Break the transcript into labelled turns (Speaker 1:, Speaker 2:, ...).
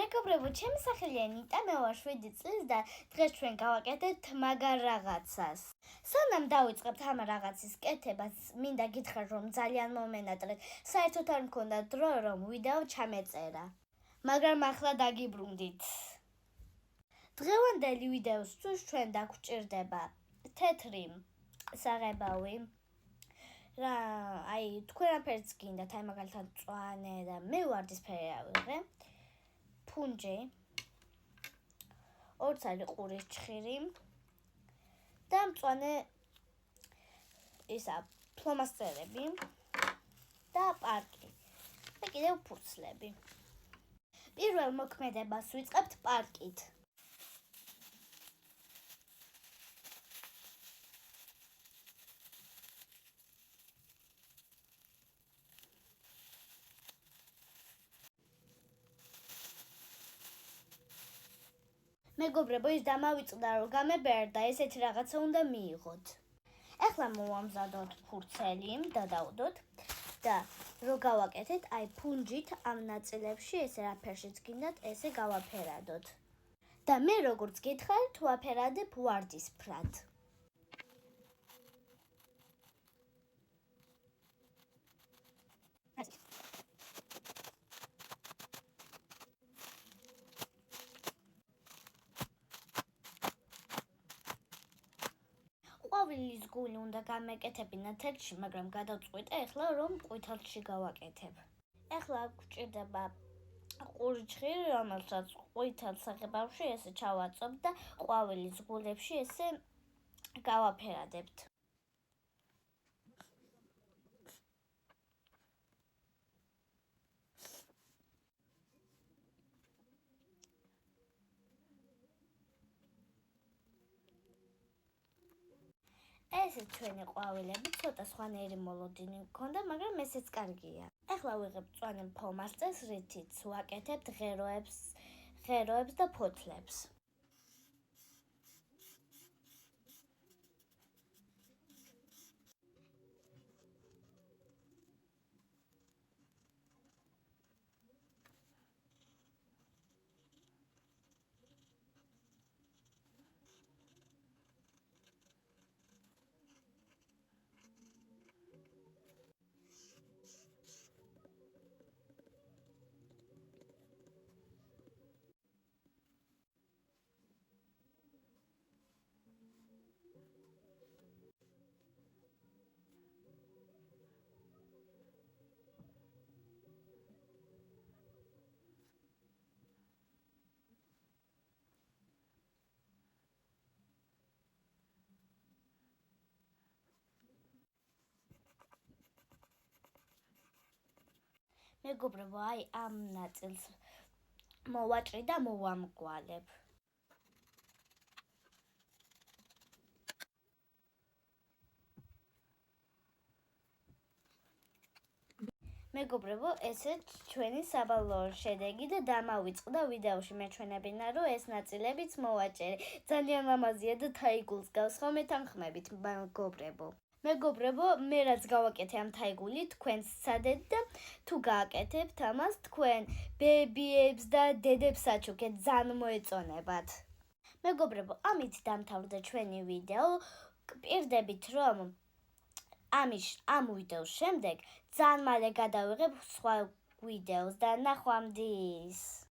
Speaker 1: მეგობრებო, ჩემი სახელია ნიტა, მე ვარ 7 წლის და დღეს ჩვენ გავაკეთებთ მაგარ რაღაცას. სანამ დავიწყებთ ამ რაღაცის კეთებას, მინდა გითხრათ, რომ ძალიან მომენატრეთ. საერთოდ არ მქონდა დრო, რომ ვიდეო ჩამეწერა. მაგრამ ახლა დაგიბრუნდით. დღევანდელი ვიდეოსთვის ჩვენ დაგვჭირდება თეთრი საღებავი. თქვენ რაფერიც გინდათ, მაგალითად მწვანე და მე ვარდისფერი ავიღე. ფუნჯი, 2 წალი ყურის ჭხირი და მწვანე ფლომასტერები და პარკი და კიდევ ფურცლები. პირველ მოქმედებას ვიწყებთ პარკით. მეგობრებო, ის დამავიწყდა, რომ გამებერდა, ესეთი რაღაცა უნდა მიიღოთ. ეხლა მოვამზადოთ ფურცელი და დავდოთ და რო გავაკეთეთ, ფუნჯით ამ ნაწილებში ესე რაფერშიც გინდათ, ესე გავაფერადოთ. და მე როგორც გითხარით, ვაფერადებ ვარდისფრად. ყვავილის გული უნდა გამეკეთებინა თეთრში, მაგრამ გადავწყვიტე ეხლა რომ ყვითელში გავაკეთებ. ეხლა გვჭირდება ყურის ჭხირი, რომელსაც ყვითელ საღებავში ესე ჩავაწობ და ყვავილის გულებში ესე გავაფერადებთ. ეს ჩვენი ყვავილები ცოტა სხვანაირი მოლოდინი გქონდა, მაგრამ ესეც კარგია. ეხლა ვიღებ მწვანე ფლომასტერს, რითიც ვაკეთებთ ღეროებს და ფოთლებს. მეგობრებო, ამ ნაწილს მოვაჭრი და მოვამგვალებ. მეგობრებო, ესეც ჩვენი საბოლოო შედეგი და დამავიწყდა ვიდეოში. მე ჩვენებინა, რომ ეს ნაწილებიც მოვაჭერე. ძალიან ლამაზია და თაიგულს გავს ხოლმე თანხმებით, მეგობრებო, მე რაც გავაკეთე ამ თაიგულით, თქვენს სცადეთ და თუ გააკეთებთ ამას, თქვენ ბებიებს და დედებს საჩუქეთ, ძალიან მოეწონებათ. მეგობრებო, ამით დამთავრდა ჩვენი ვიდეო. გპირდებით, რომ ამ ვიდეოს შემდეგ ძალიან მალე გადავიღებ სხვა ვიდეოს და ნახვამდის.